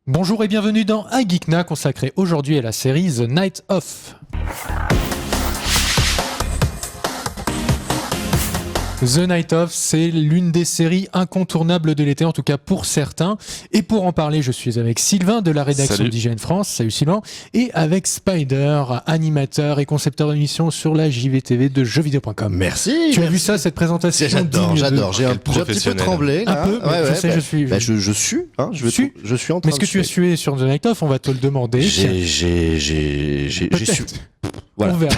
Bonjour et bienvenue dans Un Geekna consacré aujourd'hui à la série The Night Of. The Night Of, c'est l'une des séries incontournables de l'été, en tout cas pour certains. Et pour en parler, je suis avec Sylvain de la rédaction d'IGN France. Salut Sylvain. Et avec Spider, animateur et concepteur d'émissions sur la JVTV de jeuxvideo.com. Merci. Tu as vu ça, cette présentation? J'adore. J'ai un petit peu tremblé. Là. Un peu, je suis. Je suis en train de suer. Mais est-ce que tu as sué sur The Night Of? On va te le demander. J'ai su. Voilà. On verra.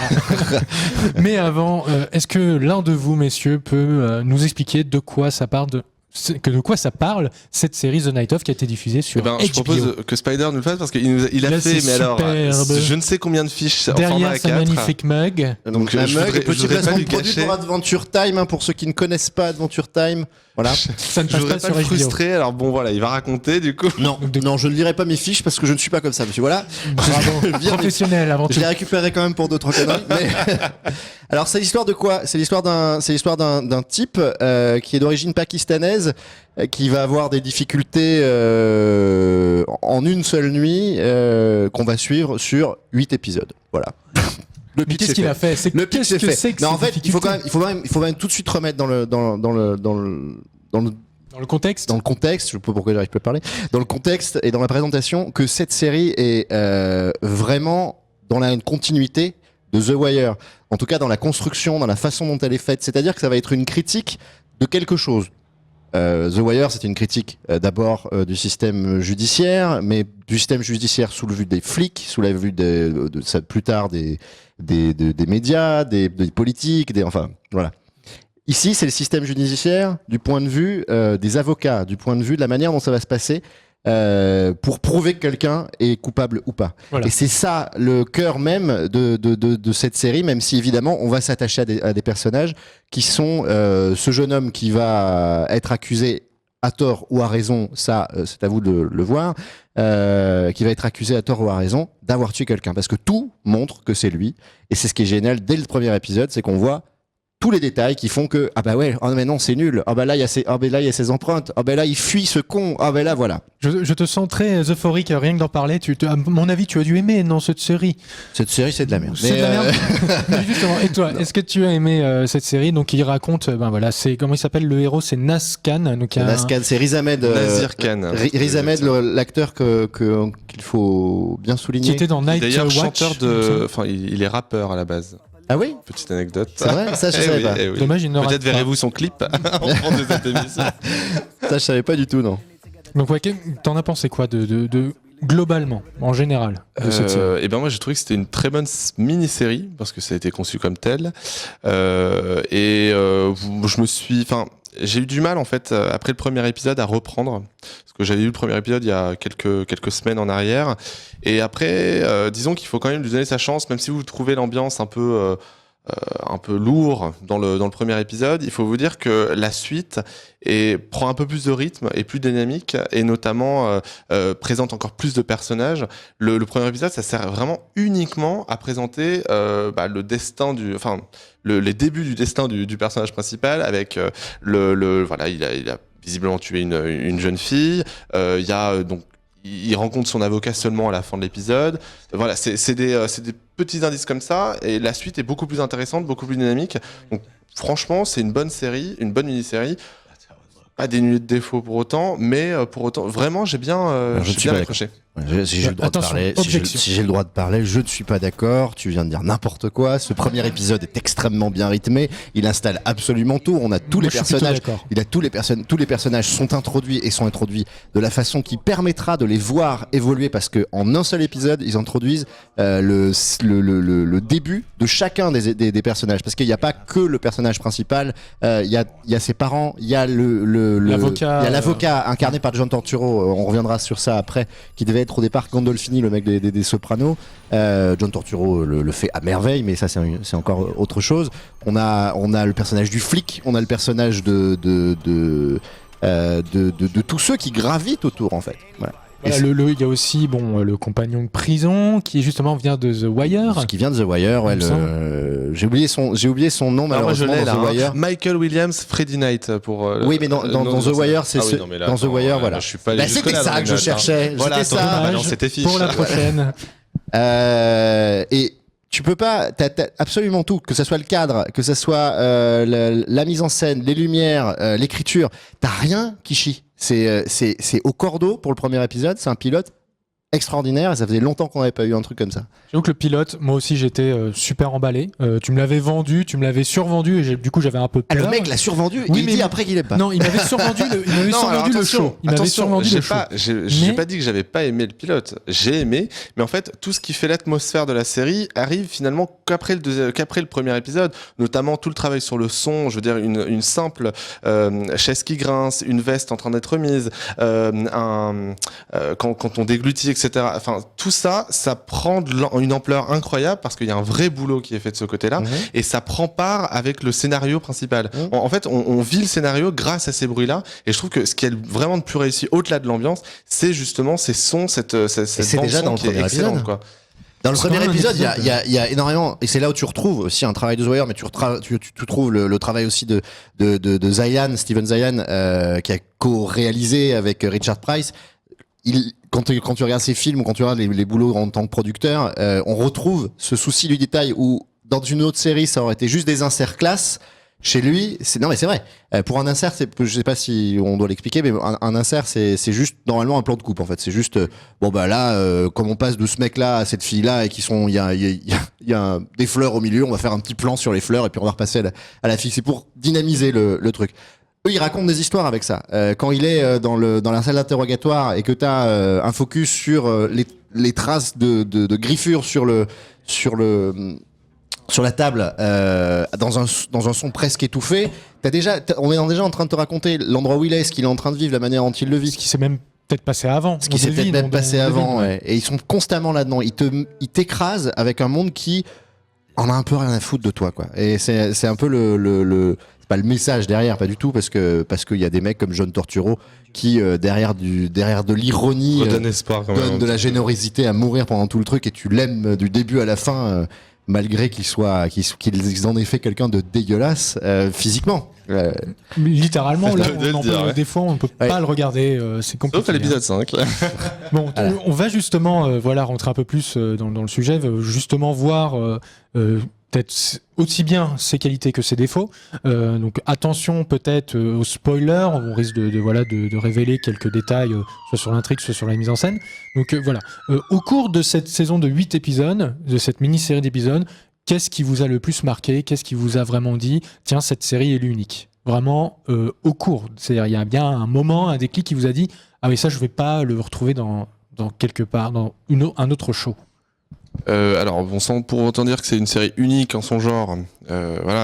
Mais avant, est-ce que l'un de vous, messieurs, peut nous expliquer de quoi ça parle cette série The Night Of qui a été diffusée sur HBO? Je propose que Spider nous le fasse parce qu'il a fait, mais alors, je ne sais combien de fiches en format A4. Derrière sa magnifique mug. Donc la mug, petit placement de produit pour Adventure Time, pour ceux qui ne connaissent pas Adventure Time. Voilà. Ça ne passe pas sur le frustrer, alors bon voilà, il va raconter du coup. Non, je ne lirai pas mes fiches parce que je ne suis pas comme ça, monsieur. Voilà. Bravo, professionnel avant tout. Je les récupérerai quand même pour 2-3 conneries. Mais... Alors c'est l'histoire de quoi? C'est l'histoire d'un type qui est d'origine pakistanaise, qui va avoir des difficultés en une seule nuit, qu'on va suivre sur 8 épisodes. Voilà. Mais qu'est-ce qu'il a fait? Qu'est-ce que c'est que en fait, il faut quand même tout de suite remettre dans le contexte. Dans le contexte, je sais pas pourquoi j'arrive pas à parler. Dans le contexte et dans la présentation, que cette série est vraiment dans une continuité de The Wire. En tout cas, dans la construction, dans la façon dont elle est faite. C'est-à-dire que ça va être une critique de quelque chose. The Wire, c'était une critique d'abord du système judiciaire, mais du système judiciaire sous le vue des flics, sous la vue plus tard des médias, des politiques, enfin voilà. Ici, c'est le système judiciaire du point de vue des avocats, du point de vue de la manière dont ça va se passer pour prouver que quelqu'un est coupable ou pas. Voilà. Et c'est ça le cœur même de cette série, même si évidemment on va s'attacher à des personnages qui sont ce jeune homme qui va être accusé à tort ou à raison, ça c'est à vous de le voir, qui va être accusé à tort ou à raison d'avoir tué quelqu'un, parce que tout montre que c'est lui, et c'est ce qui est génial dès le premier épisode, c'est qu'on voit tous les détails qui font que mais non, c'est nul, là il y a ses empreintes, là il fuit ce con, là voilà. Je te sens très euphorique rien que d'en parler. À mon avis, tu as dû aimer cette série. Cette série, c'est de la merde. C'est de la merde. Mais justement, et toi, est-ce que tu as aimé cette série? Donc il raconte, c'est comment il s'appelle le héros? C'est Naz Khan. Naz Khan, c'est Riz Ahmed. Nazir Khan. Riz Ahmed, l'acteur qu'il faut bien souligner. Qui était dans Night D'ailleurs, Watch. chanteur il est rappeur à la base. Ah oui? Petite anecdote. C'est vrai? Ça, je savais pas. Oui. Dommage, il n'aura Peut-être pas. verrez-vous son clip en fond de cette émission. Ça, je savais pas du tout, non. Donc, t'en as pensé quoi de globalement, en général, de cette série? Moi, j'ai trouvé que c'était une très bonne mini-série parce que ça a été conçu comme tel. J'ai eu du mal en fait après le premier épisode à reprendre parce que j'avais vu le premier épisode il y a quelques semaines en arrière, et après disons qu'il faut quand même lui donner sa chance, même si vous trouvez l'ambiance un peu lourd dans le premier épisode. Il faut vous dire que la suite prend un peu plus de rythme et plus dynamique, et notamment présente encore plus de personnages. Le premier épisode, ça sert vraiment uniquement à présenter le destin les débuts du destin du personnage principal, avec il a visiblement tué une jeune fille. Il rencontre son avocat seulement à la fin de l'épisode. Voilà, c'est des petits indices comme ça, et la suite est beaucoup plus intéressante, beaucoup plus dynamique. Donc franchement, c'est une bonne série, une bonne mini-série. Pas dénué de défauts pour autant, mais pour autant, vraiment, j'ai bien accroché. Si j'ai le droit de parler, je ne suis pas d'accord. Tu viens de dire n'importe quoi. Ce premier épisode est extrêmement bien rythmé. Il installe absolument tout. On a tous les personnages. Tous les personnages sont introduits de la façon qui permettra de les voir évoluer, parce que en un seul épisode, ils introduisent le début de chacun des personnages. Parce qu'il n'y a pas que le personnage principal. Il y a ses parents. Il y a l'avocat incarné par John Turturro. On reviendra sur ça après, qui devait être au départ Gandolfini, le mec des Sopranos. John Turturro le fait à merveille, mais ça c'est encore autre chose. On a le personnage du flic, on a le personnage de tous ceux qui gravitent autour, en fait. Voilà. Voilà, il y a aussi le compagnon de prison qui justement vient de The Wire. Qui vient de The Wire, ouais. J'ai oublié son nom malheureusement. Moi, je l'ai, dans The Wire. Michael Williams, Freddy Knight pour. Oui, mais dans The Wire, c'est dans The Wire, voilà. Je suis pas allé c'était ça que je cherchais. Voilà, c'était ça. Non, c'était fiche. Pour la prochaine. Et tu peux pas, t'as absolument tout, que ce soit le cadre, que ce soit la mise en scène, les lumières, l'écriture, t'as rien qui chie. C'est au cordeau pour le premier épisode, c'est un pilote extraordinaire et ça faisait longtemps qu'on n'avait pas eu un truc comme ça. J'avoue que le pilote, moi aussi j'étais super emballé. Tu me l'avais vendu, tu me l'avais survendu et du coup j'avais un peu peur. Le mec l'a survendu, oui, il dit après qu'il aime pas. Non, il m'avait survendu le show. Il m'avait survendu le show. J'ai pas dit que j'avais pas aimé le pilote. J'ai aimé, mais en fait tout ce qui fait l'atmosphère de la série arrive finalement qu'après le premier épisode, notamment tout le travail sur le son. Je veux dire une simple chaise qui grince, une veste en train d'être remise, quand on déglutit, etc. Enfin, tout ça, ça prend une ampleur incroyable parce qu'il y a un vrai boulot qui est fait de ce côté-là et ça prend part avec le scénario principal. En fait, on vit le scénario grâce à ces bruits-là et je trouve que ce qui est vraiment de plus réussi au-delà de l'ambiance, c'est justement ces sons, cette bande-son qui est excellente, quoi. Dans le premier épisode, il y a énormément, et c'est là où tu retrouves aussi un travail de The Wire, mais tu trouves le travail aussi de Zayan, Steven Zayan, qui a co-réalisé avec Richard Price. Quand tu regardes ces films ou quand tu regardes les boulots en tant que producteur, on retrouve ce souci du détail où dans une autre série ça aurait été juste des inserts classe. Chez lui, non mais c'est vrai. Pour un insert, je sais pas si on doit l'expliquer, mais un insert c'est juste normalement un plan de coupe en fait. C'est juste comme on passe de ce mec-là à cette fille-là et il y a des fleurs au milieu, on va faire un petit plan sur les fleurs et puis on va repasser à la fille. C'est pour dynamiser le truc. Eux, ils racontent des histoires avec ça. Quand il est dans la salle d'interrogatoire et que t'as un focus sur les traces de griffures sur la table, dans un son presque étouffé, on est déjà en train de te raconter l'endroit où il est, ce qu'il est en train de vivre, la manière dont il le vit. Ce qui s'est même peut-être passé avant. Ce qui s'est peut-être même passé avant, ouais. Et ils sont constamment là-dedans. Ils t'écrasent avec un monde qui en a un peu rien à foutre de toi, quoi. Et c'est un peu c'est pas le message derrière, pas du tout, parce qu'il y a des mecs comme John Torturo qui derrière de l'ironie donne de la générosité à mourir pendant tout le truc et tu l'aimes du début à la fin, malgré qu'ils en aient fait quelqu'un de dégueulasse physiquement. Littéralement, là, des fois, on peut pas le regarder. C'est compliqué. Sauf à l'épisode 5. Bon, on va justement rentrer un peu plus dans le sujet, justement voir peut-être aussi bien ses qualités que ses défauts. Donc attention peut-être aux spoilers, on risque de révéler quelques détails, soit sur l'intrigue, soit sur la mise en scène. Donc au cours de cette saison de 8 épisodes, de cette mini-série d'épisodes, qu'est-ce qui vous a le plus marqué? Qu'est-ce qui vous a vraiment dit, tiens, cette série est l'unique? Vraiment au cours. C'est-à-dire, il y a bien un moment, un déclic qui vous a dit, ah oui, ça, je vais pas le retrouver dans quelque part, dans un autre show. Alors, bon, sans pour autant dire que c'est une série unique en son genre,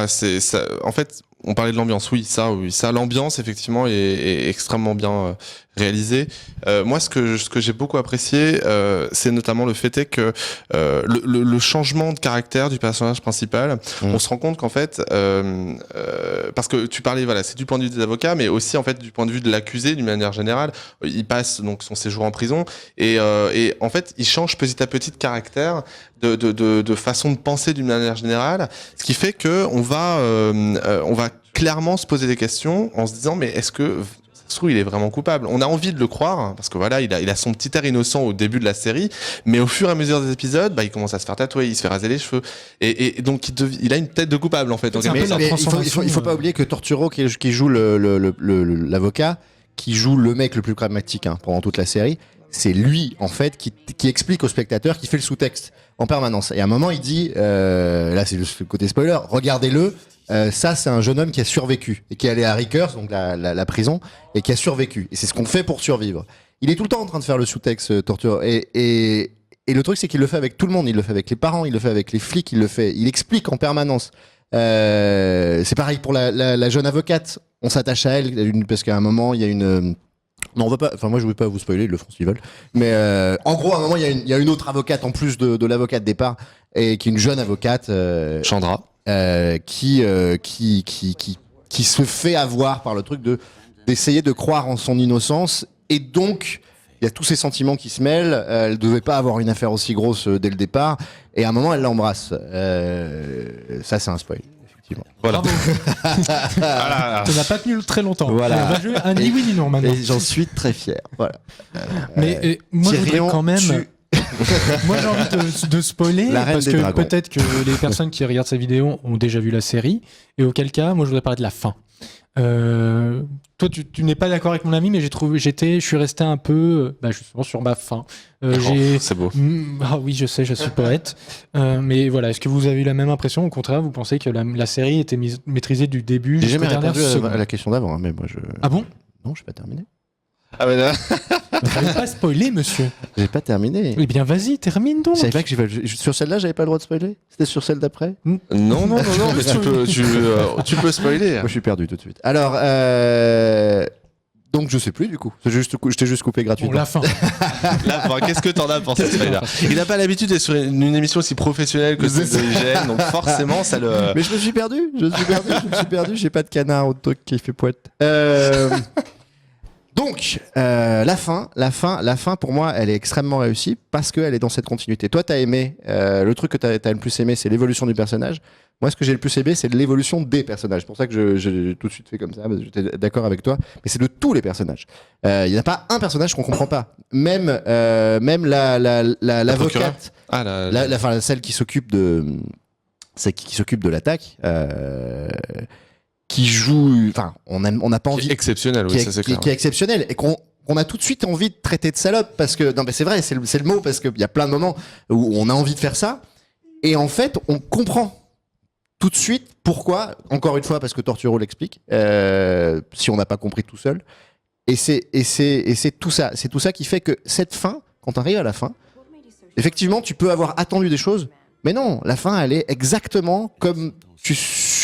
c'est ça. En fait, on parlait de l'ambiance, oui, ça, l'ambiance effectivement est extrêmement bien réalisée. Moi, ce que j'ai beaucoup apprécié, c'est notamment le fait que le changement de caractère du personnage principal. On se rend compte qu'en fait, parce que tu parlais, c'est du point de vue des avocats, mais aussi en fait du point de vue de l'accusé d'une manière générale. Il passe donc son séjour en prison et en fait, il change petit à petit de caractère, de façon de penser d'une manière générale, ce qui fait que on va clairement se poser des questions en se disant mais est-ce que ça se trouve il est vraiment coupable? On a envie de le croire parce que il a son petit air innocent au début de la série, mais au fur et à mesure des épisodes, il commence à se faire tatouer, il se fait raser les cheveux et donc il a une tête de coupable en fait. Donc, mais il faut pas oublier que Torturo qui joue l'avocat, qui joue le mec le plus pragmatique pendant toute la série, c'est lui en fait qui explique au spectateur, qui fait le sous-texte en permanence. Et à un moment il dit, là c'est le côté spoiler, regardez-le. Ça, c'est un jeune homme qui a survécu et qui est allé à Rikers, donc la prison, et qui a survécu. Et c'est ce qu'on fait pour survivre. Il est tout le temps en train de faire le sous-texte Torture. Et le truc, c'est qu'il le fait avec tout le monde. Il le fait avec les parents, il le fait avec les flics, il explique en permanence. C'est pareil pour la jeune avocate. On s'attache à elle parce qu'à un moment, il y a une... Non, on va pas. Enfin, moi, je veux pas vous spoiler. Ils le font s'ils veulent. Mais en gros, à un moment, il y a une autre avocate en plus de l'avocate de départ, et qui est une jeune avocate. Chandra. Qui se fait avoir par le truc d'essayer de croire en son innocence et donc il y a tous ces sentiments qui se mêlent. Elle devait pas avoir une affaire aussi grosse dès le départ. Et à un moment, elle l'embrasse. Ça, c'est un spoil. Voilà. Bravo. Ça n'a pas tenu très longtemps. Voilà. On va jouer un ni oui ni non maintenant. Et j'en suis très fier. Voilà. Mais moi, je voudrais quand même. Moi, j'ai envie de spoiler parce que peut-être que les personnes qui regardent cette vidéo ont déjà vu la série. Et auquel cas, moi, je voudrais parler de la fin. Toi, tu n'es pas d'accord avec mon ami, mais je suis resté un peu, justement sur ma fin. C'est beau. Ah oui, je sais, je suis poète. Mais voilà, est-ce que vous avez eu la même impression? Au contraire, vous pensez que la série était maîtrisée du début J'ai jusqu'à jamais la dernière répondu seconde? à la question d'avant, hein, mais moi je. Ah bon? Non, je n'ai pas terminé. Ah mais là... Vous n'avez pas spoilé, monsieur. J'ai pas terminé. Eh bien, vas-y, termine donc. Je savais pas que sur celle-là, j'avais pas le droit de spoiler. C'était sur celle d'après. Non, mais tu peux spoiler. Moi, je suis perdu tout de suite. Alors, donc je sais plus du coup. Je t'ai juste coupé gratuitement. Bon, la fin. Là, qu'est-ce que t'en as pensé, Spider? Il n'a pas l'habitude d'être sur une émission aussi professionnelle que celle de IGN, donc forcément, ça le. Mais je me suis perdu. J'ai pas de canard ou de truc qui fait poète. Donc, la fin, pour moi, elle est extrêmement réussie parce qu'elle est dans cette continuité. Toi, t'as aimé, le truc que t'as le plus aimé, c'est l'évolution du personnage. Moi, ce que j'ai le plus aimé, c'est l'évolution des personnages. C'est pour ça que j'ai tout de suite fait comme ça, parce que j'étais d'accord avec toi. Mais c'est de tous les personnages. Il n'y a pas un personnage qu'on comprend pas. Même l'avocate, celle qui s'occupe de l'attaque. Qui joue, enfin, on n'a pas envie. Qui est exceptionnel, oui, ça c'est clair. Qui est exceptionnel et qu'on a tout de suite envie de traiter de salope parce que, non, mais c'est vrai, c'est le mot parce qu'il y a plein de moments où on a envie de faire ça et en fait, on comprend tout de suite pourquoi, encore une fois, parce que Torturo l'explique, si on n'a pas compris tout seul. Et c'est tout ça. C'est tout ça qui fait que cette fin, quand on arrive à la fin, effectivement, tu peux avoir attendu des choses, mais non, la fin, elle est exactement comme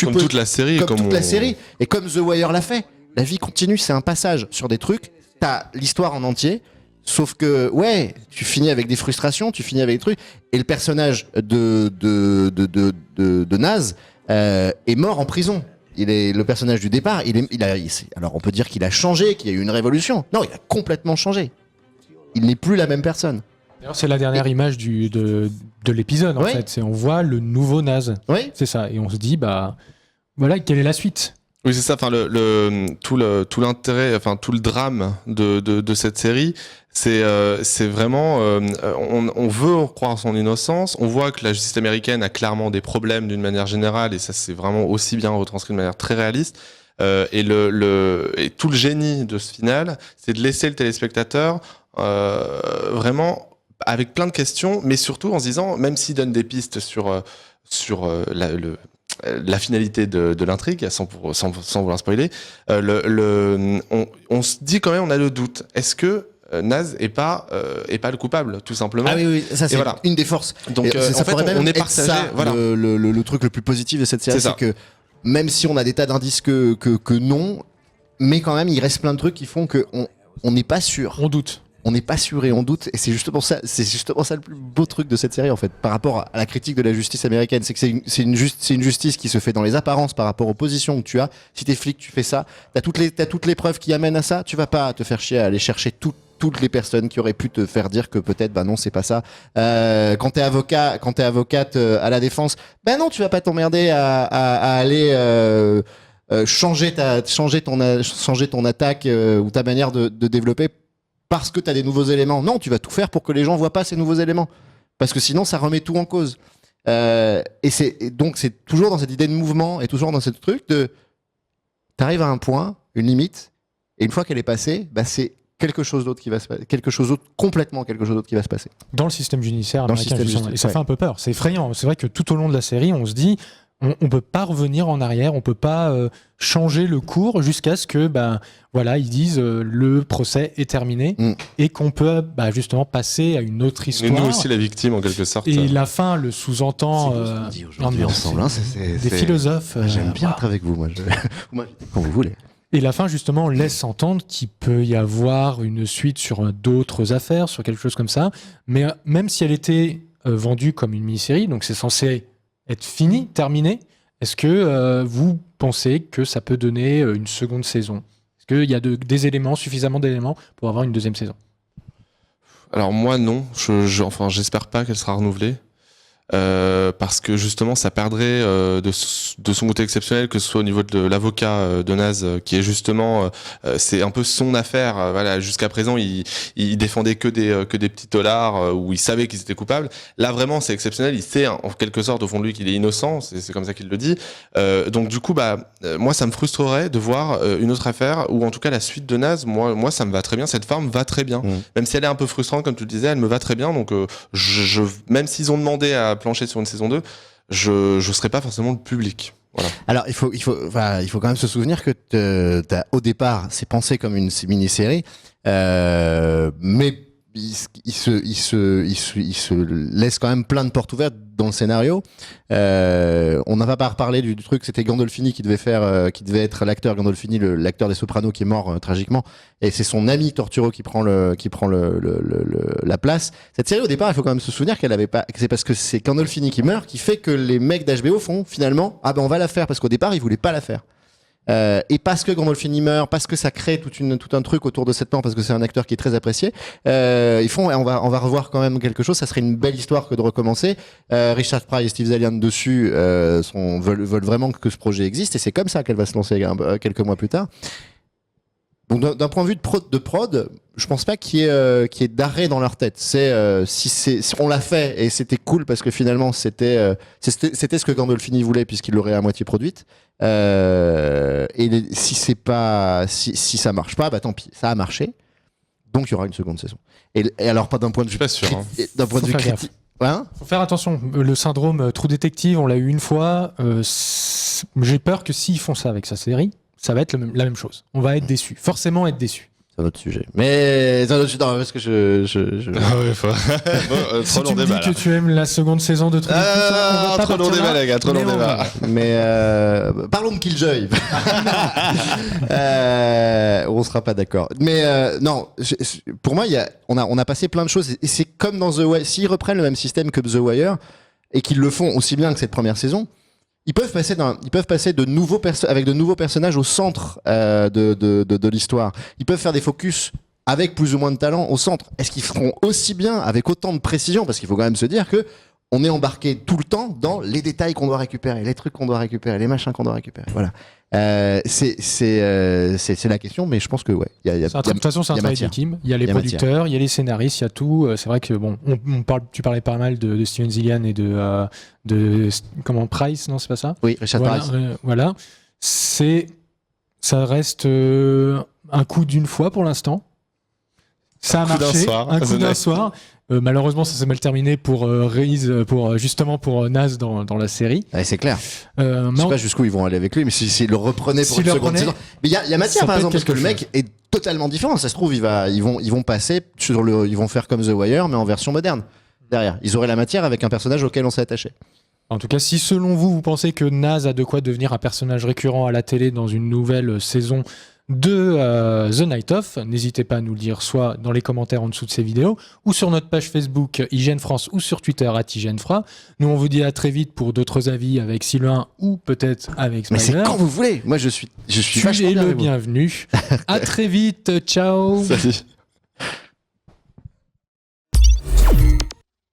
comme toute la série. Comme toute la série. Et comme The Wire l'a fait. La vie continue, c'est un passage sur des trucs. T'as l'histoire en entier. Sauf que, ouais, tu finis avec des frustrations, tu finis avec des trucs. Et le personnage de Naz est mort en prison. Le personnage du départ. Alors on peut dire qu'il a changé, qu'il y a eu une révolution. Non, il a complètement changé. Il n'est plus la même personne. D'ailleurs, c'est la dernière image de l'épisode, en fait. On voit le nouveau Naz. Oui. C'est ça. Et on se dit, voilà, quelle est la suite? Oui, c'est ça. Enfin, tout l'intérêt, enfin, tout le drame de cette série, c'est vraiment, on veut croire en son innocence. On voit que la justice américaine a clairement des problèmes d'une manière générale, et ça, c'est vraiment aussi bien retranscrit de manière très réaliste. Et tout le génie de ce final, c'est de laisser le téléspectateur vraiment avec plein de questions, mais surtout en se disant, même s'il donne des pistes sur la finalité de l'intrigue, sans vouloir spoiler, on se dit quand même, on a le doute. Est-ce que Naz est pas le coupable, tout simplement? Ah oui, ça c'est voilà. une des forces. Donc ça en fait, on est partagé. Ça, voilà. Le truc le plus positif de cette série, c'est que même si on a des tas d'indices que non, mais quand même, il reste plein de trucs qui font qu'on n'est pas sûr. On doute. On n'est pas sûr et on doute, et c'est justement ça le plus beau truc de cette série en fait, par rapport à la critique de la justice américaine, c'est que c'est une justice qui se fait dans les apparences par rapport aux positions que tu as. Si t'es flic, tu fais ça, t'as toutes les preuves qui amènent à ça, tu vas pas te faire chier à aller chercher toutes les personnes qui auraient pu te faire dire que peut-être non, c'est pas ça. Quand t'es avocate à la défense, non, tu vas pas t'emmerder à aller changer ton attaque ou ta manière de développer parce que tu as des nouveaux éléments. Non, tu vas tout faire pour que les gens voient pas ces nouveaux éléments. Parce que sinon, ça remet tout en cause. Donc, c'est toujours dans cette idée de mouvement et toujours dans ce truc de... T'arrives à un point, une limite, et une fois qu'elle est passée, c'est quelque chose d'autre qui va se passer. Complètement quelque chose d'autre qui va se passer. Dans le système judiciaire américain, et ça fait un peu peur. C'est effrayant. C'est vrai que tout au long de la série, on se dit... On peut pas revenir en arrière, on peut pas changer le cours jusqu'à ce que ils disent le procès est terminé et qu'on peut justement passer à une autre histoire. Et nous aussi la victime en quelque sorte. Et la fin le sous-entend. C'est ce qu'on dit aujourd'hui ensemble. Des philosophes. J'aime bien être avec vous, moi. Quand vous voulez. Et la fin justement laisse entendre qu'il peut y avoir une suite sur d'autres affaires, sur quelque chose comme ça. Mais même si elle était vendue comme une mini-série, donc c'est censé être fini, terminé, est-ce que vous pensez que ça peut donner une seconde saison? Est-ce qu'il y a suffisamment d'éléments pour avoir une deuxième saison? Alors moi non, enfin j'espère pas qu'elle sera renouvelée. Parce que justement ça perdrait de son côté exceptionnel, que ce soit au niveau de l'avocat de Naz, qui est justement c'est un peu son affaire, voilà, jusqu'à présent il défendait que des petits dollars où il savait qu'ils étaient coupables. Là vraiment c'est exceptionnel, il sait en quelque sorte au fond de lui qu'il est innocent, c'est comme ça qu'il le dit. Donc du coup moi ça me frustrerait de voir une autre affaire, ou en tout cas la suite de Naz. Moi ça me va très bien, cette forme va très bien, même si elle est un peu frustrante comme tu le disais, elle me va très bien. Donc même s'ils ont demandé à plancher sur une saison 2, je serai pas forcément le public. Voilà. Alors il faut quand même se souvenir que au départ c'est pensé comme une mini-série, mais il se laisse quand même plein de portes ouvertes dans le scénario. On n'a pas reparlé du truc, c'était Gandolfini qui devait être l'acteur Gandolfini, l'acteur des Sopranos qui est mort tragiquement, et c'est son ami Torturo qui prend la place. Cette série au départ, il faut quand même se souvenir que c'est parce que c'est Gandolfini qui meurt qui fait que les mecs d'HBO font finalement on va la faire, parce qu'au départ ils voulaient pas la faire. Et parce que Gandolfini meurt, parce que ça crée tout un truc autour de cette mort, parce que c'est un acteur qui est très apprécié, ils font, on va revoir quand même quelque chose. Ça serait une belle histoire que de recommencer. Richard Pryor et Steve Zalian dessus veulent vraiment que ce projet existe, et c'est comme ça qu'elle va se lancer quelques mois plus tard. Donc d'un point de vue de prod, je pense pas qu'il y ait d'arrêt dans leur tête. Si on l'a fait et c'était cool parce que finalement c'était ce que Gandolfini voulait, puisqu'il l'aurait à moitié produite. Et si ça marche pas, tant pis, ça a marché. Donc il y aura une seconde saison. Et alors pas d'un point de vue, pas sûr. D'un point de vue critique. Faut faire attention. Le syndrome True Detective, on l'a eu une fois. J'ai peur que s'ils font ça avec sa série, ça va être la même chose. On va être déçus. Forcément être déçus. C'est un autre sujet. Mais c'est un autre sujet. Non, parce que Ah ouais, faut... Si tu me dis que tu aimes la seconde saison de True Detective, on va pas trop long débat, les gars, trop long débat. Mais parlons de Killjoy. On sera pas d'accord. Mais non, pour moi, on a passé plein de choses, et c'est comme dans The Wire. S'ils reprennent le même système que The Wire et qu'ils le font aussi bien que cette première saison, ils peuvent passer avec de nouveaux personnages au centre de l'histoire. Ils peuvent faire des focus avec plus ou moins de talent au centre. Est-ce qu'ils feront aussi bien avec autant de précision? Parce qu'il faut quand même se dire que on est embarqué tout le temps dans les détails qu'on doit récupérer, les trucs qu'on doit récupérer, les machins qu'on doit récupérer. Voilà. C'est la question, mais je pense que ouais. De toute façon, c'est un travail d'équipe. Il y a les producteurs, il y a les scénaristes, il y a tout. C'est vrai que bon, tu parlais pas mal de Steven Zillian et de comment Price, non, c'est pas ça? Oui, Richard Price. Voilà. Ça reste un coup d'une fois pour l'instant. Ça a marché. Un coup d'un soir. Malheureusement, ça s'est mal terminé pour Reese, justement pour Naz dans la série. Ouais, c'est clair. Je sais pas jusqu'où ils vont aller avec lui, mais s'ils le reprenaient pour une seconde saison. Mais il y a matière, par exemple, parce que le mec est totalement différent. Ça se trouve, ils vont passer ils vont faire comme The Wire, mais en version moderne. Derrière, ils auraient la matière avec un personnage auquel on s'est attaché. En tout cas, si selon vous pensez que Naz a de quoi devenir un personnage récurrent à la télé dans une nouvelle saison de The Night Of, n'hésitez pas à nous le dire soit dans les commentaires en dessous de ces vidéos, ou sur notre page Facebook IGN France, ou sur Twitter @IGNFra. Nous on vous dit à très vite pour d'autres avis avec Sylvain ou peut-être avec Spider. Mais c'est quand vous voulez. Moi je suis tu es le bienvenu. À très vite. Ciao. Salut.